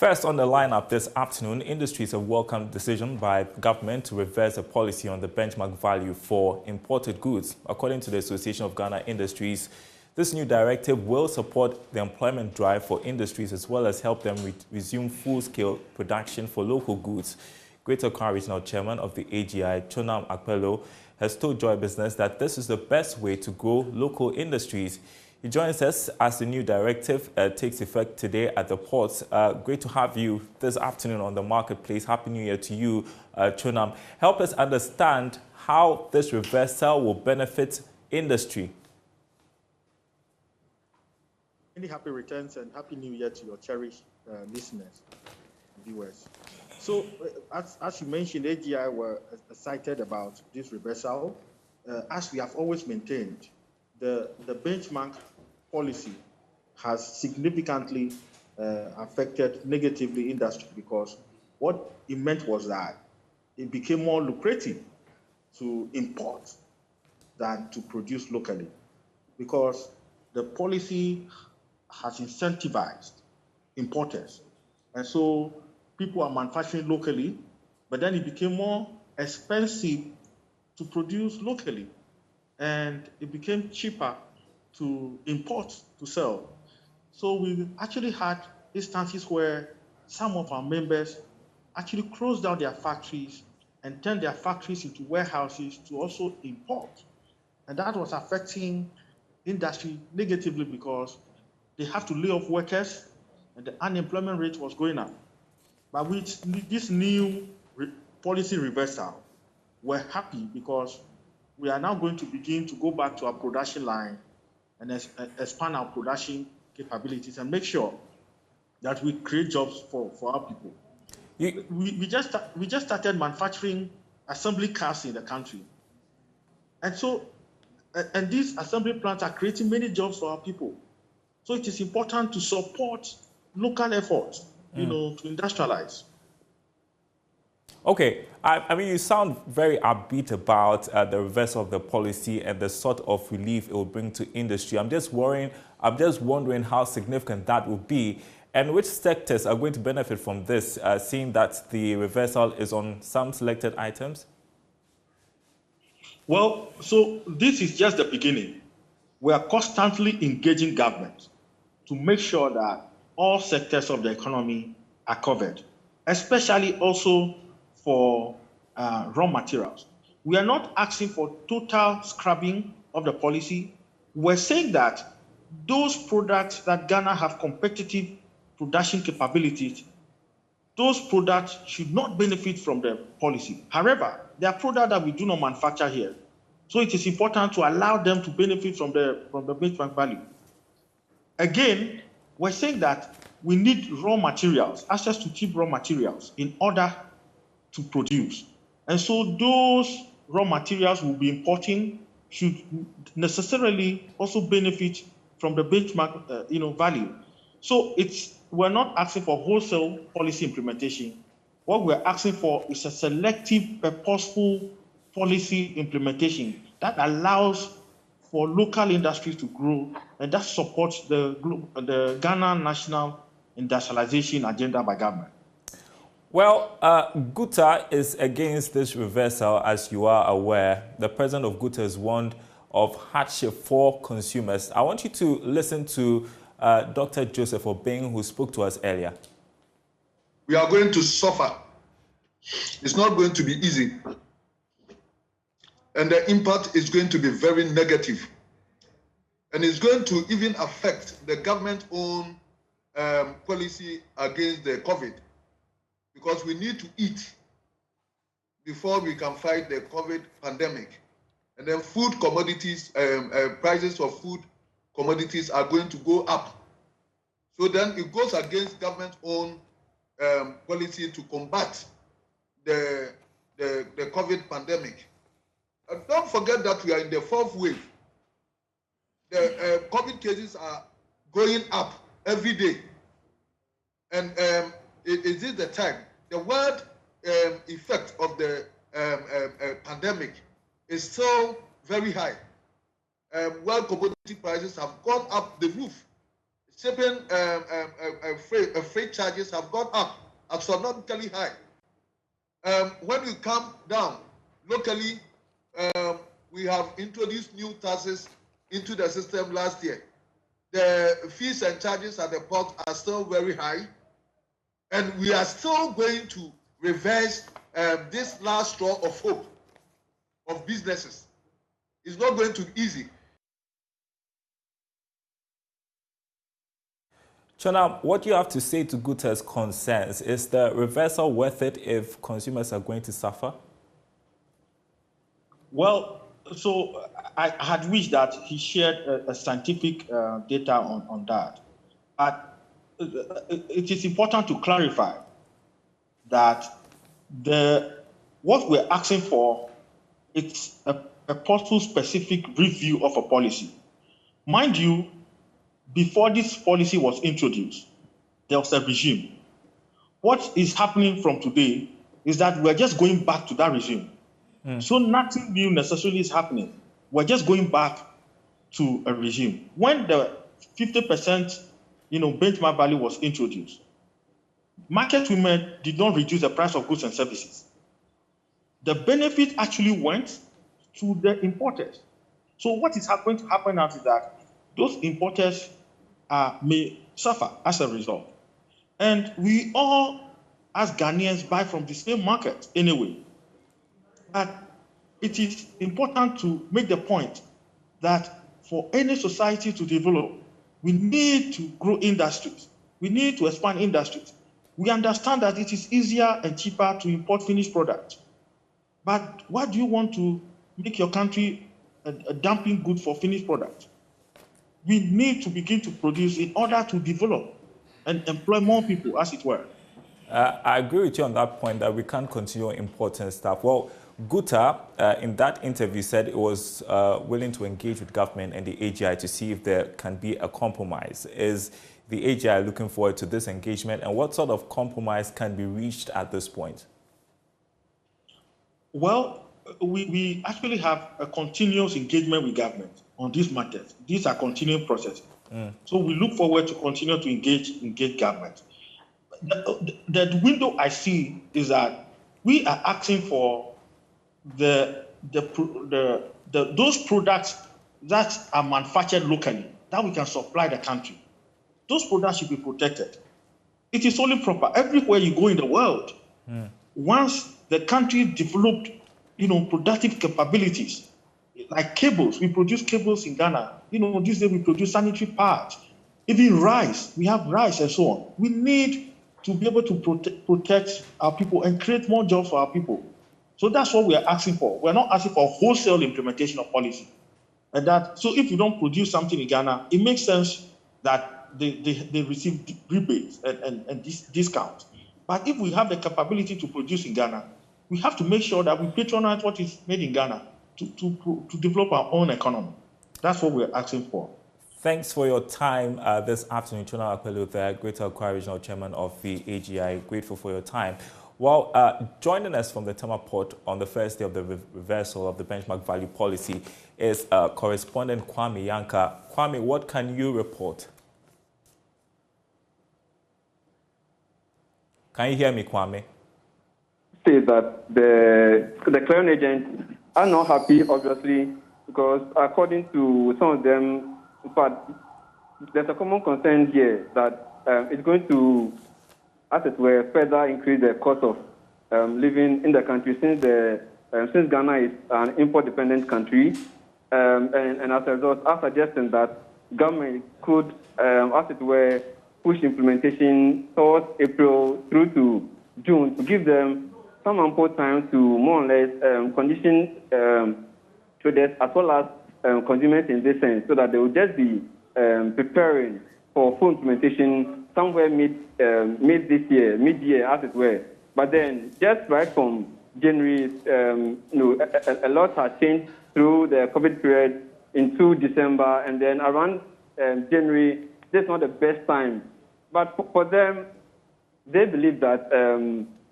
First on the lineup this afternoon, industries have welcomed decision by government to reverse a policy on the benchmark value for imported goods. According to the Association of Ghana Industries, this new directive will support the employment drive for industries as well as help them resume full-scale production for local goods. Greater Accra Regional Chairman of the AGI, Chonam Akpelo, has told Joy Business that this is the best way to grow local industries. He joins us as the new directive takes effect today at the ports. Great to have you this afternoon on the marketplace. Happy New Year to you, Chonam. Help us understand how this reversal will benefit industry. Many happy returns and Happy New Year to your cherished listeners and viewers. So, as you mentioned, AGI were excited about this reversal. As we have always maintained, the benchmark policy has significantly affected negatively industry because what it meant was that it became more lucrative to import than to produce locally because the policy has incentivized importers. And so people are manufacturing locally, but then it became more expensive to produce locally. And it became cheaper to import to sell. So we actually had instances where some of our members actually closed down their factories and turned their factories into warehouses to also import. And that was affecting industry negatively because they have to lay off workers and the unemployment rate was going up. But with this new policy reversal, we're happy because we are now going to begin to go back to our production line and expand our production capabilities and make sure that we create jobs for our people. We just started manufacturing assembly cars in the country. And so, and these assembly plants are creating many jobs for our people. So it is important to support local efforts, to industrialize. Okay, I mean, you sound very upbeat about the reversal of the policy and the sort of relief it will bring to industry. I'm just wondering how significant that will be and which sectors are going to benefit from this, seeing that the reversal is on some selected items? Well, so this is just the beginning. We are constantly engaging government to make sure that all sectors of the economy are covered, especially also for raw materials. We are not asking for total scrapping of the policy. We're saying that those products that Ghana have competitive production capabilities, those products should not benefit from the policy. However, there are products that we do not manufacture here. So it is important to allow them to benefit from the benchmark value. Again, we're saying that we need raw materials, access to cheap raw materials in order to produce. And so those raw materials we'll be importing should necessarily also benefit from the benchmark value. So we're not asking for wholesale policy implementation. What we're asking for is a selective, purposeful policy implementation that allows for local industries to grow and that supports the Ghana national industrialization agenda by government. Well, Guta is against this reversal, as you are aware. The president of Guta has warned of hardship for consumers. I want you to listen to Dr. Joseph Obeng, who spoke to us earlier. We are going to suffer. It's not going to be easy. And the impact is going to be very negative. And it's going to even affect the government-owned policy against the COVID. Because we need to eat before we can fight the COVID pandemic. And then food commodities, prices of food commodities are going to go up. So then it goes against government-owned policy to combat the COVID pandemic. And don't forget that we are in the fourth wave. The COVID cases are going up every day. And is this the time? The world effect of the pandemic is still very high. World commodity prices have gone up the roof. shipping freight charges have gone up astronomically high. When you come down locally, we have introduced new taxes into the system last year. The fees and charges at the port are still very high, and we are still going to reverse this last straw of hope of businesses. It's not going to be easy. Chona, what you have to say to Guta's concerns, is the reversal worth it if consumers are going to suffer? Well, so I had wished that he shared a scientific data on that. But it is important to clarify that what we're asking for, it's a portal-specific review of a policy. Mind you, before this policy was introduced, there was a regime. What is happening from today is that we're just going back to that regime. So nothing new necessarily is happening. We're just going back to a regime. When the 50% benchmark value was introduced, market women did not reduce the price of goods and services. The benefit actually went to the importers. So what is going to happen now is that those importers may suffer as a result. And we all, as Ghanaians, buy from the same market anyway. But it is important to make the point that for any society to develop, we need to grow industries. We need to expand industries. We understand that it is easier and cheaper to import finished products. But why do you want to make your country a dumping good for finished products? We need to begin to produce in order to develop and employ more people, as it were. I agree with you on that point that we can't continue importing stuff. Well, Guta, in that interview, said it was willing to engage with government and the AGI to see if there can be a compromise. Is the AGI looking forward to this engagement, and what sort of compromise can be reached at this point? Well, we actually have a continuous engagement with government on these matters. These are continuing processes. So we look forward to continue to engage government. The window I see is that we are asking for those products that are manufactured locally, that we can supply the country. Those products should be protected. It is only proper. Everywhere you go in the world, once the country developed, productive capabilities, like cables, we produce cables in Ghana. These days we produce sanitary pads, even rice. We have rice and so on. We need to be able to protect our people and create more jobs for our people. So that's what we are asking for. We're not asking for wholesale implementation of policy. So if you don't produce something in Ghana, it makes sense that they receive rebates and discounts. But if we have the capability to produce in Ghana, we have to make sure that we patronize what is made in Ghana to develop our own economy. That's what we're asking for. Thanks for your time this afternoon. Chona Akpelu, the Greater Accra Regional Chairman of the AGI. Grateful for your time. Well, joining us from the Tema Port on the first day of the reversal of the benchmark value policy is correspondent Kwame Yanka. Kwame, what can you report? Can you hear me, Kwame? Say that the clearing agents are not happy, obviously, because according to some of them, in fact, there's a common concern here that it's going to, as it were, further increase the cost of living in the country since Ghana is an import-dependent country, and as a result, are suggesting that government could, as it were, push implementation towards April through to June to give them some ample time to more or less condition traders as well as consumers in this sense, so that they will just be preparing for full implementation somewhere mid-year, as it were. But then, just right from January, a lot has changed through the COVID period into December, and then around January, this is not the best time. But for them, they believe that,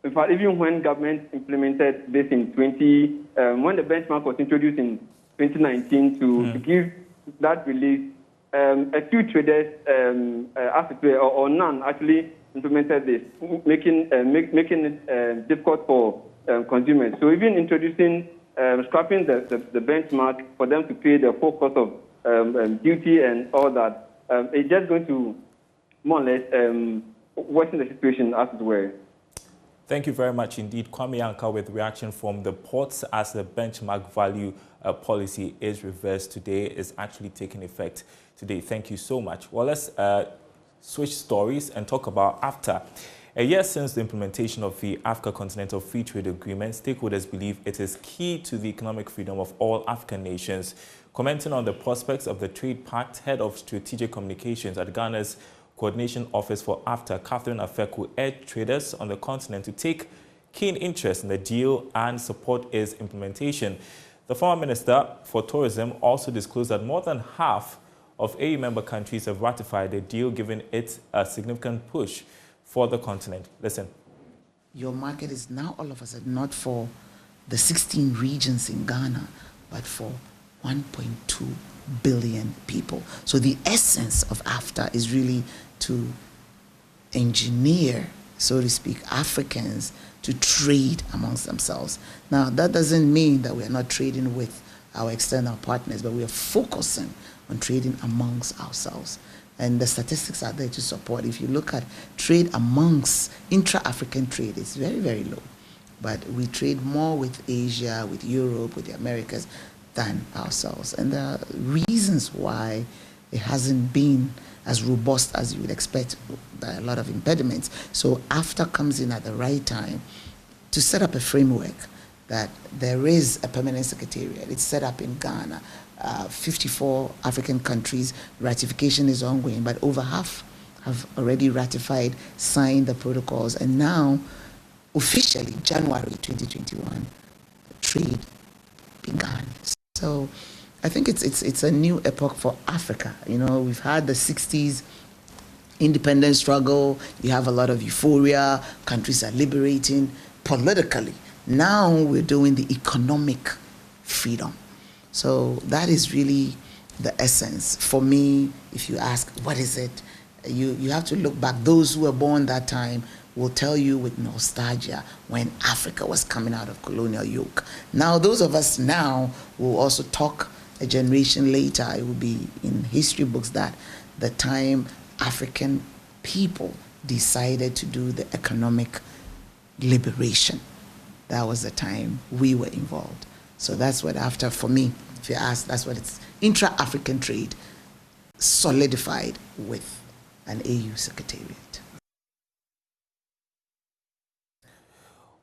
in fact, even when government implemented this in when the benchmark was introduced in 2019 to give that relief a few traders, as it were, or none, actually implemented this, making it difficult for consumers. So even introducing, scrapping the benchmark for them to pay the full cost of duty and all that, it's just going to more or less worsen the situation as it were. Thank you very much indeed. Kwame Anka with reaction from the ports as the benchmark value policy is reversed today, is actually taking effect today. Thank you so much. Well, let's switch stories and talk about AfCFTA. A year since the implementation of the Africa Continental Free Trade Agreement, stakeholders believe it is key to the economic freedom of all African nations. Commenting on the prospects of the trade pact, head of strategic communications at Ghana's Coordination Office for AfCFTA, Catherine Afeku, urged traders on the continent to take keen interest in the deal and support its implementation. The former Minister for Tourism also disclosed that more than half of AU member countries have ratified the deal, giving it a significant push for the continent. Listen. Your market is now all of a sudden not for the 16 regions in Ghana, but for 1.2 billion people. So the essence of AfCFTA is really to engineer, so to speak, Africans to trade amongst themselves. Now, that doesn't mean that we're not trading with our external partners, but we are focusing on trading amongst ourselves. And the statistics are there to support. If you look at trade amongst intra-African trade, it's very, very low. But we trade more with Asia, with Europe, with the Americas than ourselves. And there are reasons why it hasn't been as robust as you would expect. There are a lot of impediments. So AfCFTA comes in at the right time to set up a framework that there is a permanent secretariat. It's set up in Ghana. 54 African countries, ratification is ongoing, but over half have already ratified, signed the protocols, and now, officially, January 2021, trade began. So I think it's a new epoch for Africa. You know, we've had the 60s independence struggle, you have a lot of euphoria, countries are liberating politically. Now we're doing the economic freedom. So that is really the essence. For me, if you ask, what is it? You have to look back. Those who were born that time will tell you with nostalgia when Africa was coming out of colonial yoke. Now, those of us now will also talk a generation later. It will be in history books that the time African people decided to do the economic liberation. That was the time we were involved. So that's what AfCFTA, for me, if you ask, that's what it's intra-African trade solidified with an AU secretariat.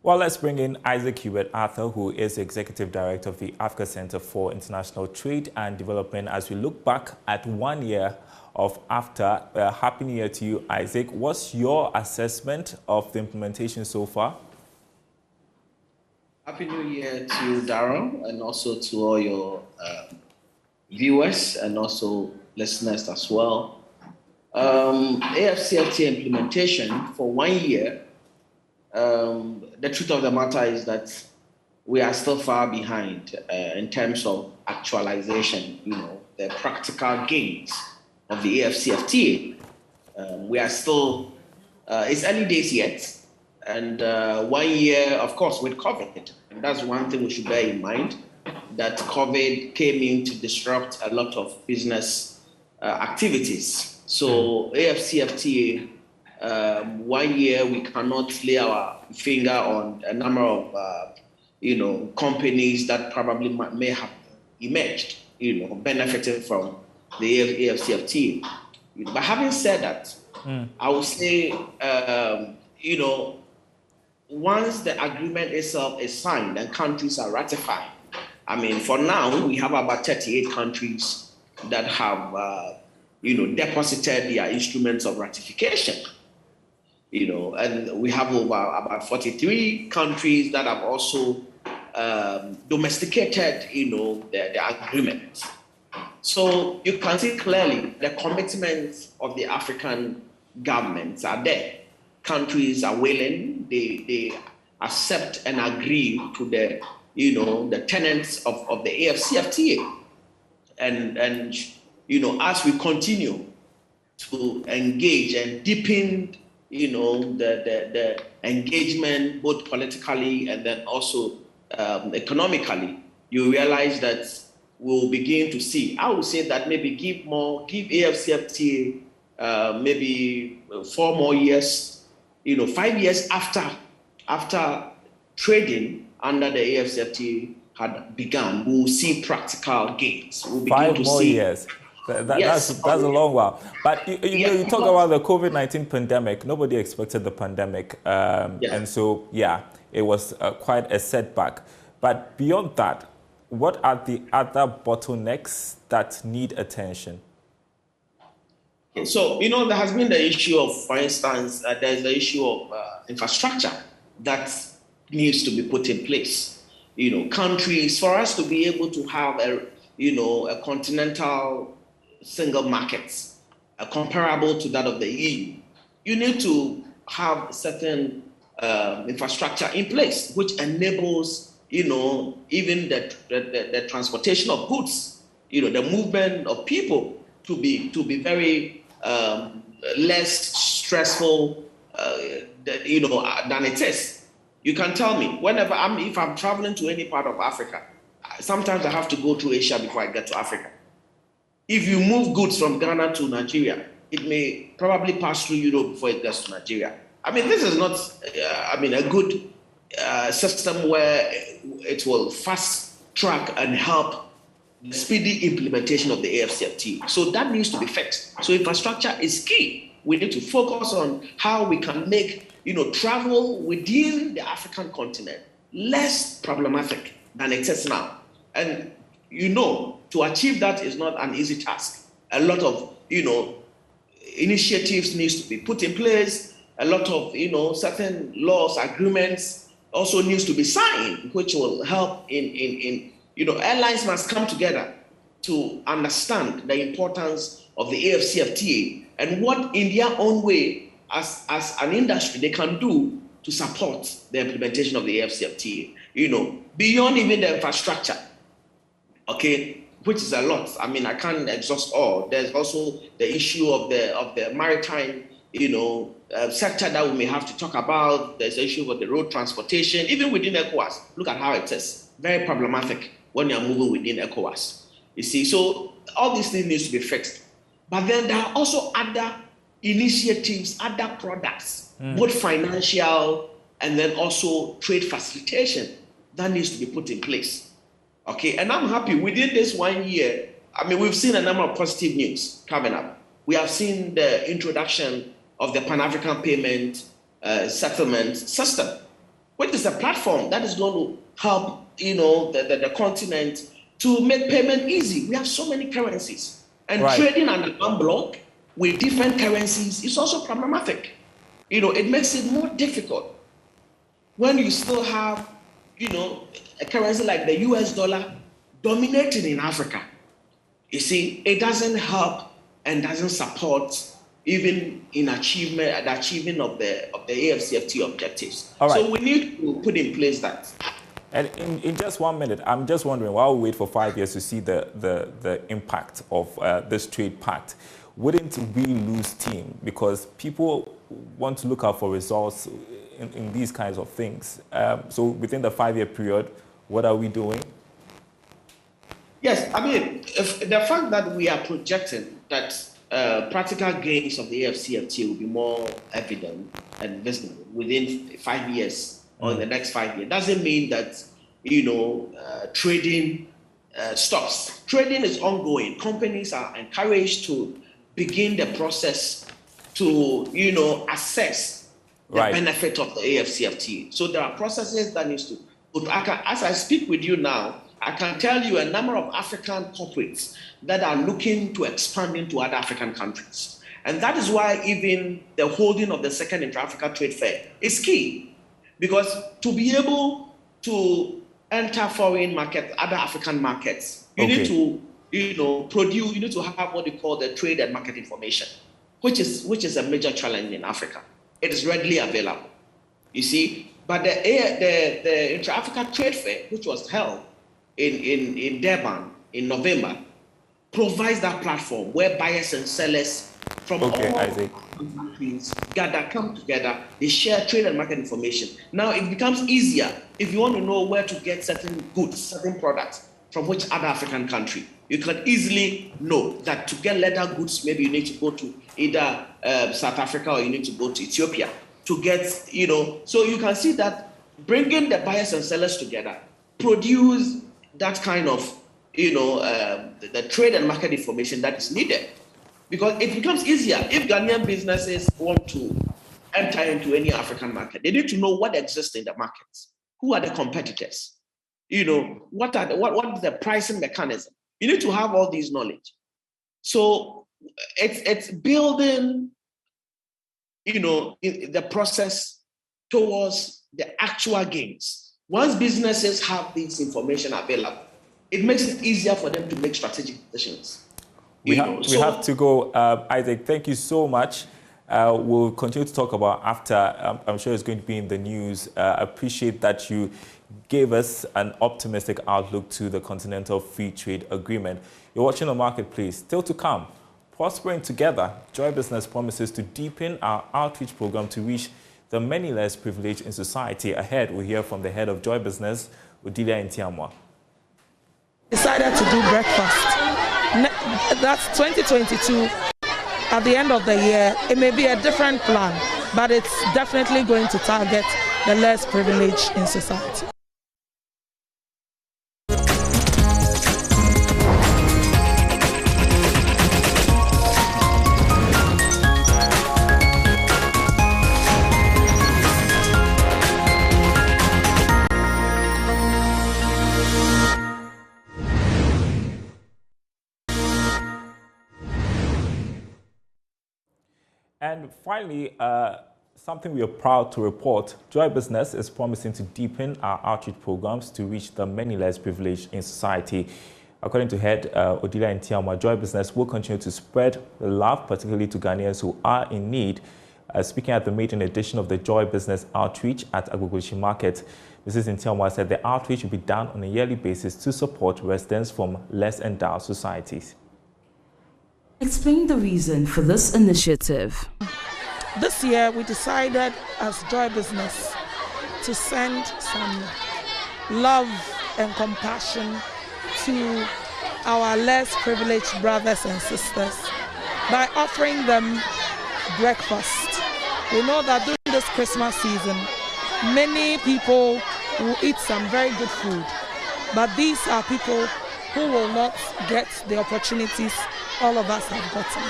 Well, let's bring in Isaac Hubert Arthur, who is the Executive Director of the Africa Center for International Trade and Development, as we look back at 1 year of AfCFTA. Happy New Year to you, Isaac. What's your assessment of the implementation so far? Happy New Year to you, Darren, and also to all your viewers and also listeners as well. AfCFTA implementation for 1 year, the truth of the matter is that we are still far behind in terms of actualization, the practical gains of the AfCFTA. We are still, it's early days yet. And 1 year, of course, with COVID. And that's one thing we should bear in mind, that COVID came in to disrupt a lot of business activities. So AfCFTA, 1 year, we cannot lay our finger on a number of, companies that probably may have emerged, benefiting from the AfCFTA. But having said that, I would say, once the agreement itself is signed and countries are ratified, for now, we have about 38 countries that have, deposited their instruments of ratification. And we have about 43 countries that have also domesticated, the agreement. So you can see clearly the commitments of the African governments are there. Countries are willing, they accept and agree to the, the tenets of the AfCFTA. And as we continue to engage and deepen, the engagement both politically and then also economically, you realize that we'll begin to see. I would say that maybe give AfCFTA maybe 4 more years, 5 years after trading under the AfCFTA had begun, we'll see practical gains. We'll begin 5 to more see. years. Yes. That's a long while. But you talk about the COVID-19 pandemic. Nobody expected the pandemic. And so, it was quite a setback. But beyond that, what are the other bottlenecks that need attention? So, there has been the issue of, for instance, there's the issue of infrastructure that needs to be put in place. Countries, for us to be able to have a continental single market comparable to that of the EU, you need to have certain infrastructure in place, which enables, even the transportation of goods, the movement of people to be very less stressful, than it is. You can tell me whenever if I'm traveling to any part of Africa, sometimes I have to go through Asia before I get to Africa. If you move goods from Ghana to Nigeria, it may probably pass through Europe before it gets to Nigeria. This is not, a good system where it will fast track and help the speedy implementation of the AfCFTA. So that needs to be fixed. So infrastructure is key. We need to focus on how we can make, travel within the African continent less problematic than it is now. And, to achieve that is not an easy task. A lot of, initiatives needs to be put in place. A lot of, certain laws, agreements also needs to be signed, which will help in airlines must come together to understand the importance of the AfCFTA and what in their own way as an industry they can do to support the implementation of the AfCFTA, beyond even the infrastructure, which is a lot. I can't exhaust all. There's also the issue of the maritime, sector that we may have to talk about. There's the issue of the road transportation, even within ECOWAS. Look at how it is very problematic when you're moving within ECOWAS. You see, so all these things need to be fixed. But then there are also other initiatives, other products, both financial and then also trade facilitation that needs to be put in place. And I'm happy within this 1 year. We've seen a number of positive news coming up. We have seen the introduction of the Pan-African Payment Settlement System, which is a platform that is going to help, the continent to make payment easy. We have so many currencies, and trading under one block with different currencies is also problematic. It makes it more difficult when you still have, a currency like the US dollar dominating in Africa. You see, it doesn't help and doesn't support even in achieving of the AfCFTA objectives. So we need to put in place that. And in just 1 minute, I'm just wondering, while we wait for 5 years to see the impact of this trade pact, wouldn't we lose steam? Because people want to look out for results in these kinds of things. So within the 5-year period, what are we doing? Yes, if the fact that we are projecting that practical gains of the AfCFTA will be more evident and visible within 5 years or in the next 5 years doesn't mean that trading stops. Trading is ongoing. Companies are encouraged to begin the process to assess the benefit of the AfCFTA. So there are processes that needs to. As I speak with you now, I can tell you a number of African corporates that are looking to expand into other African countries. And that is why even the holding of the second Intra-Africa Trade Fair is key. Because to be able to enter foreign markets, other African markets, you need to, produce, you need to have what we call the trade and market information, which is a major challenge in Africa. It is readily available, you see. But the Intra-Africa Trade Fair, which was held in Durban in November, provides that platform where buyers and sellers from all countries gather, come together, they share trade and market information. Now it becomes easier if you want to know where to get certain goods, certain products from which other African country. You can easily know that to get leather goods, maybe you need to go to either South Africa or you need to go to Ethiopia to get, so you can see that bringing the buyers and sellers together produce that kind of, the trade and market information that is needed. Because it becomes easier if Ghanaian businesses want to enter into any African market. They need to know what exists in the markets. Who are the competitors? What is the pricing mechanism? You need to have all these knowledge. So it's building, the process towards the actual gains. Once businesses have this information available, it makes it easier for them to make strategic decisions. We have to go. Isaac, thank you so much. We'll continue to talk about AfCFTA. I'm sure it's going to be in the news. I appreciate that you gave us an optimistic outlook to the Continental Free Trade Agreement. You're watching The Marketplace. Still to come, prospering together, Joy Business promises to deepen our outreach program to reach the many less privileged in society. Ahead, we'll hear from the head of Joy Business, Odilia Ntiamwa. Decided to do breakfast. That's 2022. At the end of the year, it may be a different plan, but it's definitely going to target the less privileged in society. And finally, something we are proud to report, Joy Business is promising to deepen our outreach programs to reach the many less privileged in society. According to head Odilia Ntiamwa, Joy Business will continue to spread the love, particularly to Ghanaians who are in need. Speaking at the maiden edition of the Joy Business Outreach at Agbogbloshie Market, Mrs. Ntiamwa said the outreach will be done on a yearly basis to support residents from less endowed societies. Explain the reason for this initiative. This year, we decided as Joy Business to send some love and compassion to our less privileged brothers and sisters by offering them breakfast. We know that during this Christmas season, many people will eat some very good food, but these are people who will not get the opportunities all of us have gotten.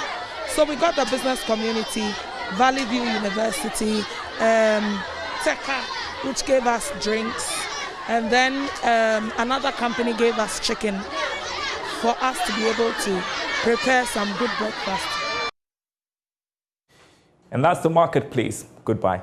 So we got the business community, Valley View University, Teka, which gave us drinks, and then another company gave us chicken for us to be able to prepare some good breakfast. And that's The Marketplace. Goodbye.